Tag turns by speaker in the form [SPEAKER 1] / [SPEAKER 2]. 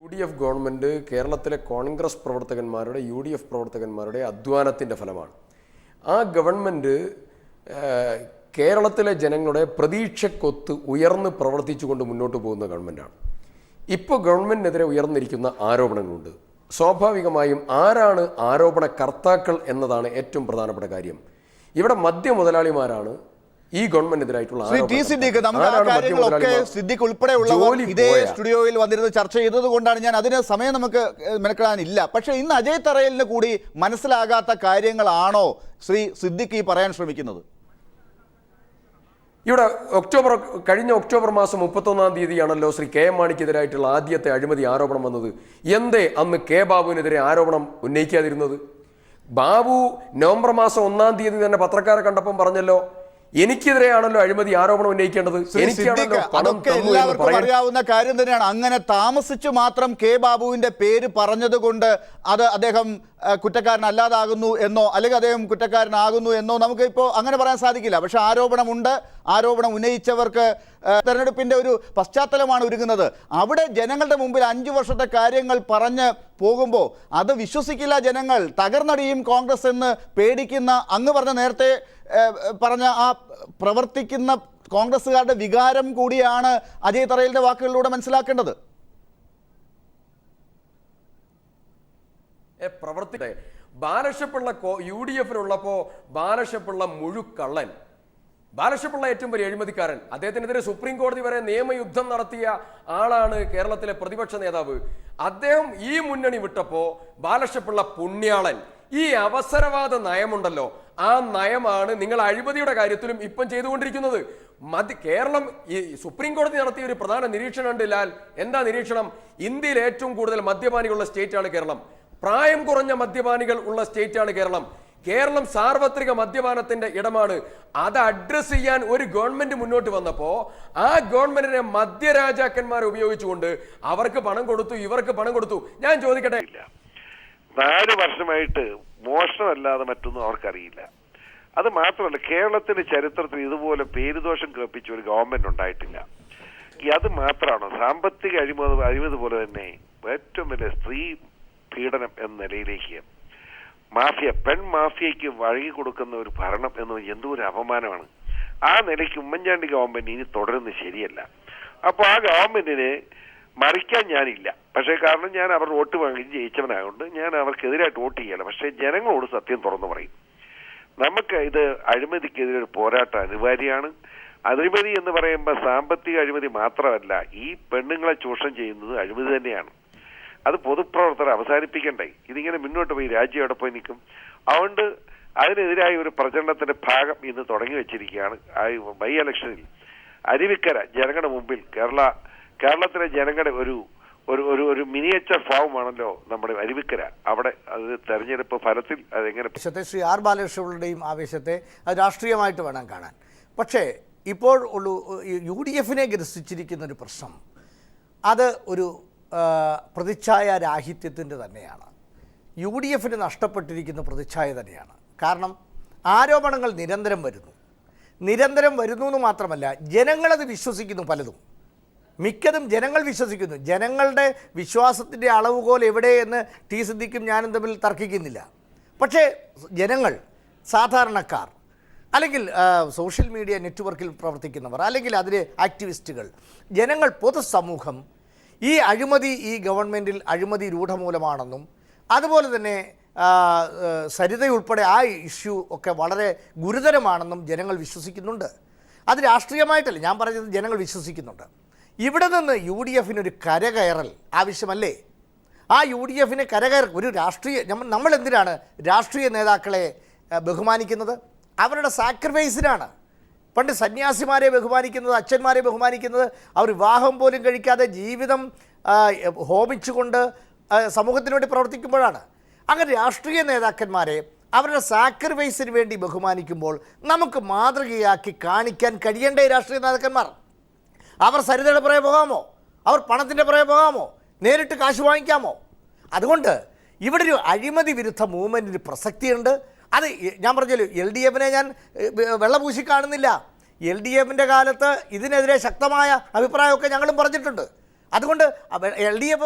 [SPEAKER 1] UDF government കേരളത്തിലെ Congress പ്രവർത്തകന്മാരുടെ UDF പ്രവർത്തകന്മാരുടെ അധ്വാനത്തിന്റെ ഫലമാണ്. ആ ഗവൺമെന്റ് കേരളത്തിലെ ജനങ്ങളുടെ പ്രതീക്ഷക്കൊത്ത് ഉയർന്ന് പ്രവർത്തിച്ചുകൊണ്ട് മുന്നോട്ട് പോകുന്ന ഗവൺമെന്റാണ്. ഇപ്പോൾ ഗവൺമെന്റിനെതിരെ ഉയർന്നിരിക്കുന്ന ആരോപണങ്ങളുണ്ട്. സ്വാഭാവികമായും ആരാണ് ആരോപണകർത്താക്കൾ എന്നതാണ് ഏറ്റവും പ്രധാനപ്പെട്ട കാര്യം. ഇവിടെ മദ്യ മുതലാളിമാരാണ് ഈ ഗവൺമെന്റിനെതിരായിട്ടുള്ള
[SPEAKER 2] സിദ്ദിഖ് ഉൾപ്പെടെയുള്ളവർ ഇതേ സ്റ്റുഡിയോയിൽ വന്നിരുന്ന് ചർച്ച ചെയ്തത് കൊണ്ടാണ് ഞാൻ അതിന് സമയം നമുക്ക് മെനക്കെടാനില്ല. പക്ഷേ ഇന്ന് അജയ് തറയലിന് കൂടി മനസ്സിലാകാത്ത കാര്യങ്ങളാണോ ശ്രീ സിദ്ദിഖ് ഈ പറയാൻ ശ്രമിക്കുന്നത്?
[SPEAKER 1] ഇവിടെ കഴിഞ്ഞ ഒക്ടോബർ മാസം 31-ാം തീയതിയാണല്ലോ ശ്രീ കെ എം മാണിക്കെതിരായിട്ടുള്ള ആദ്യത്തെ അഴിമതി ആരോപണം വന്നത്. എന്തേ അന്ന് കെ ബാബുവിനെതിരെ ആരോപണം ഉന്നയിക്കാതിരുന്നത്? ബാബു നവംബർ മാസം 1-ാം തീയതി തന്നെ പത്രക്കാരെ കണ്ടപ്പം പറഞ്ഞല്ലോ, എനിക്കെതിരെയാണല്ലോ അഴിമതി ആരോപണം ഉന്നയിക്കേണ്ടത്,
[SPEAKER 2] എല്ലാവർക്കും അറിയാവുന്ന കാര്യം തന്നെയാണ്. അങ്ങനെ താമസിച്ചു മാത്രം കെ ബാബുവിന്റെ പേര് പറഞ്ഞത് കൊണ്ട് അത് അദ്ദേഹം കുറ്റക്കാരനല്ലാതാകുന്നു എന്നോ അല്ലെങ്കിൽ അദ്ദേഹം കുറ്റക്കാരനാകുന്നു എന്നോ നമുക്ക് ഇപ്പോൾ അങ്ങനെ പറയാൻ സാധിക്കില്ല. പക്ഷെ ആരോപണമുണ്ട്. ആരോപണം ഉന്നയിച്ചവർക്ക് തെരഞ്ഞെടുപ്പിന്റെ ഒരു പശ്ചാത്തലമാണ് ഒരുങ്ങുന്നത്. അവിടെ ജനങ്ങളുടെ മുമ്പിൽ 5 വർഷത്തെ കാര്യങ്ങൾ പറഞ്ഞ് പോകുമ്പോൾ അത് വിശ്വസിക്കില്ല ജനങ്ങൾ. തകർന്നടിയും കോൺഗ്രസ് എന്ന് പേടിക്കുന്ന അങ്ങ് പറഞ്ഞ നേരത്തെ പറഞ്ഞ ആ പ്രവർത്തിക്കുന്ന കോൺഗ്രസ്സുകാരുടെ വികാരം കൂടിയാണ് അജയ് തറയലിന്റെ വാക്കുകളിലൂടെ മനസ്സിലാക്കേണ്ടത്.
[SPEAKER 1] ബാലശപ്പിള്ള UDF-നുള്ളപ്പോ ബാലശപ്പിള്ള മുഴുക്കള്ളൻ, ബാലശപ്പിള്ള ഏറ്റവും വലിയ അഴിമതിക്കാരൻ, അദ്ദേഹത്തിനെതിരെ സുപ്രീം കോടതി വരെ നിയമയുദ്ധം നടത്തിയ ആളാണ് കേരളത്തിലെ പ്രതിപക്ഷ നേതാവ്. അദ്ദേഹം ഈ മുന്നണി വിട്ടപ്പോ ബാലശപ്പിള്ള പുണ്യാളൻ. ഈ അവസരവാദ നയമുണ്ടല്ലോ, ആ നയമാണ് നിങ്ങൾ അഴിമതിയുടെ കാര്യത്തിലും ഇപ്പം ചെയ്തുകൊണ്ടിരിക്കുന്നത്. കേരളം ഈ സുപ്രീം കോടതി നടത്തിയ ഒരു പ്രധാന നിരീക്ഷണം ഉണ്ട് ലാൽ. എന്താ നിരീക്ഷണം? ഇന്ത്യയിൽ ഏറ്റവും കൂടുതൽ മദ്യപാനികളുള്ള സ്റ്റേറ്റാണ് കേരളം. പ്രായം കുറഞ്ഞ മദ്യപാനികൾ ഉള്ള സ്റ്റേറ്റാണ് കേരളം. കേരളം സാർവത്രിക മദ്യപാനത്തിന്റെ ഇടമാണ്. അത് അഡ്രസ് ചെയ്യാൻ ഒരു ഗവൺമെന്റ് മുന്നോട്ട് വന്നപ്പോ ആ ഗവൺമെന്റിനെ മദ്യരാജാക്കന്മാരെ ഉപയോഗിച്ചുകൊണ്ട് അവർക്ക് പണം കൊടുത്തു, ഇവർക്ക് പണം കൊടുത്തു. ഞാൻ ചോദിക്കട്ടെ,
[SPEAKER 3] 4 വർഷമായിട്ട് മോഷണമല്ലാതെ മറ്റൊന്നും അവർക്കറിയില്ല. അത് മാത്രമല്ല, കേരളത്തിന്റെ ചരിത്രത്തിൽ ഇതുപോലെ പേരുദോഷം കേൾപ്പിച്ച ഒരു ഗവൺമെന്റ് ഉണ്ടായിട്ടില്ല. അത് മാത്രമാണോ സാമ്പത്തിക അഴിമതി പോലെ തന്നെ ഏറ്റവും വലിയ സ്ത്രീ പീഡനം എന്ന നിലയിലേക്ക് മാഫിയ, പെൺ മാഫിയയ്ക്ക് വഴങ്ങി കൊടുക്കുന്ന ഒരു ഭരണം എന്നത് എന്തോ ഒരു അപമാനമാണ്. ആ നിലയ്ക്ക് ഉമ്മൻചാണ്ടി ഗവൺമെന്റ് ഇനി തുടരുന്നത് ശരിയല്ല. അപ്പോൾ ആ ഗവൺമെന്റിനെ മറിക്കാൻ ഞാനില്ല. പക്ഷേ കാരണം ഞാൻ അവർ വോട്ട് വാങ്ങി ജയിച്ചവനായതുകൊണ്ട് ഞാൻ അവർക്കെതിരായിട്ട് വോട്ട് ചെയ്യല. പക്ഷേ ജനങ്ങളോട് സത്യം തുറന്നു പറയും. നമുക്ക് ഇത് അഴിമതിക്കെതിരെ ഒരു പോരാട്ടം അനിവാര്യമാണ്. അഴിമതി എന്ന് പറയുമ്പോൾ സാമ്പത്തിക അഴിമതി മാത്രമല്ല, ഈ പെണ്ണുങ്ങളെ ചൂഷണം ചെയ്യുന്നത് അഴിമതി തന്നെയാണ്. അത് പൊതുപ്രവർത്തകർ അവസാനിപ്പിക്കണ്ടേ? ഇതിങ്ങനെ മുന്നോട്ട് പോയി രാജ്യം എവിടെ പോയി നിൽക്കും? അതുകൊണ്ട് അതിനെതിരായ ഒരു പ്രചരണത്തിന്റെ ഭാഗം ഇന്ന് തുടങ്ങി വെച്ചിരിക്കുകയാണ്. ബൈ ഇലക്ഷനിൽ അരുവിക്കര ജനങ്ങളുടെ മുമ്പിൽ കേരളത്തിലെ ജനങ്ങളുടെ ഒരു മിനിയേച്ചർ ഫാവുമാണല്ലോ നമ്മുടെ അരുവിക്കര. അവിടെ അത് തെരഞ്ഞെടുപ്പ് ഫലത്തിൽ അതെങ്ങനെ
[SPEAKER 4] ശ്രീ ആർ ബാലകൃഷ്ണയുടെയും ആവേശത്തെ അത് രാഷ്ട്രീയമായിട്ട് വേണം കാണാൻ. പക്ഷേ ഇപ്പോൾ UDF-നെ ഗ്രസിച്ചിരിക്കുന്ന ഒരു പ്രശ്നം അത് ഒരു പ്രതിച്ഛായ രാഹിത്യത്തിൻ്റെ തന്നെയാണ്. UDF-ന് നഷ്ടപ്പെട്ടിരിക്കുന്ന പ്രതിച്ഛായ തന്നെയാണ്. കാരണം ആരോപണങ്ങൾ നിരന്തരം വരുന്നു എന്ന് മാത്രമല്ല, ജനങ്ങളത് വിശ്വസിക്കുന്നു. പലതും മിക്കതും ജനങ്ങൾ വിശ്വസിക്കുന്നു. ജനങ്ങളുടെ വിശ്വാസത്തിൻ്റെ അളവുകോൽ എവിടെയെന്ന് ടി സിദ്ദിഖും ഞാനും തമ്മിൽ തർക്കിക്കുന്നില്ല. പക്ഷേ ജനങ്ങൾ, സാധാരണക്കാർ, അല്ലെങ്കിൽ സോഷ്യൽ മീഡിയ നെറ്റ്വർക്കിൽ പ്രവർത്തിക്കുന്നവർ, അല്ലെങ്കിൽ അതിലെ ആക്ടിവിസ്റ്റുകൾ, ജനങ്ങൾ, പൊതുസമൂഹം ഈ അഴിമതി, ഈ ഗവൺമെൻറ്റിൽ അഴിമതി രൂഢമൂലമാണെന്നും അതുപോലെ തന്നെ സരിതയുൾപ്പെടെ ആ ഇഷ്യൂ ഒക്കെ വളരെ ഗുരുതരമാണെന്നും ജനങ്ങൾ വിശ്വസിക്കുന്നുണ്ട്. അത് രാഷ്ട്രീയമായിട്ടല്ല ഞാൻ പറഞ്ഞത്, ജനങ്ങൾ വിശ്വസിക്കുന്നുണ്ട്. ഇവിടെ നിന്ന് UDF-നൊരു കരകയറൽ ആവശ്യമല്ലേ? ആ UDF-നെ ഒരു നമ്മൾ എന്തിനാണ് രാഷ്ട്രീയ നേതാക്കളെ ബഹുമാനിക്കുന്നത്? അവരുടെ സാക്രിഫൈസിനാണ്. പണ്ട് സന്യാസിമാരെ ബഹുമാനിക്കുന്നത്, അച്ഛന്മാരെ ബഹുമാനിക്കുന്നത്, അവർ വിവാഹം പോലും കഴിക്കാതെ ജീവിതം ഹോമിച്ചുകൊണ്ട് സമൂഹത്തിന് വേണ്ടി പ്രവർത്തിക്കുമ്പോഴാണ്. അങ്ങനെ രാഷ്ട്രീയ നേതാക്കന്മാരെ അവരുടെ സാക്രിഫൈസിന് വേണ്ടി ബഹുമാനിക്കുമ്പോൾ നമുക്ക് മാതൃകയാക്കി കാണിക്കാൻ കഴിയേണ്ട രാഷ്ട്രീയ നേതാക്കന്മാർ. അവർ സരിതയുടെ പുറകെ പോകാമോ? അവർ പണത്തിൻ്റെ പുറകെ പോകാമോ? നേരിട്ട് കാശ് വാങ്ങിക്കാമോ? അതുകൊണ്ട് ഇവിടെ ഒരു അഴിമതി വിരുദ്ധ മൂവ്മെൻറ്റിന് പ്രസക്തിയുണ്ട്. അത് ഞാൻ പറഞ്ഞല്ലോ, LDF-നെ ഞാൻ വെള്ളപൂശി കാണുന്നില്ല. LDF-ൻ്റെ കാലത്ത് ഇതിനെതിരെ ശക്തമായ അഭിപ്രായമൊക്കെ ഞങ്ങളും പറഞ്ഞിട്ടുണ്ട്. അതുകൊണ്ട് LDF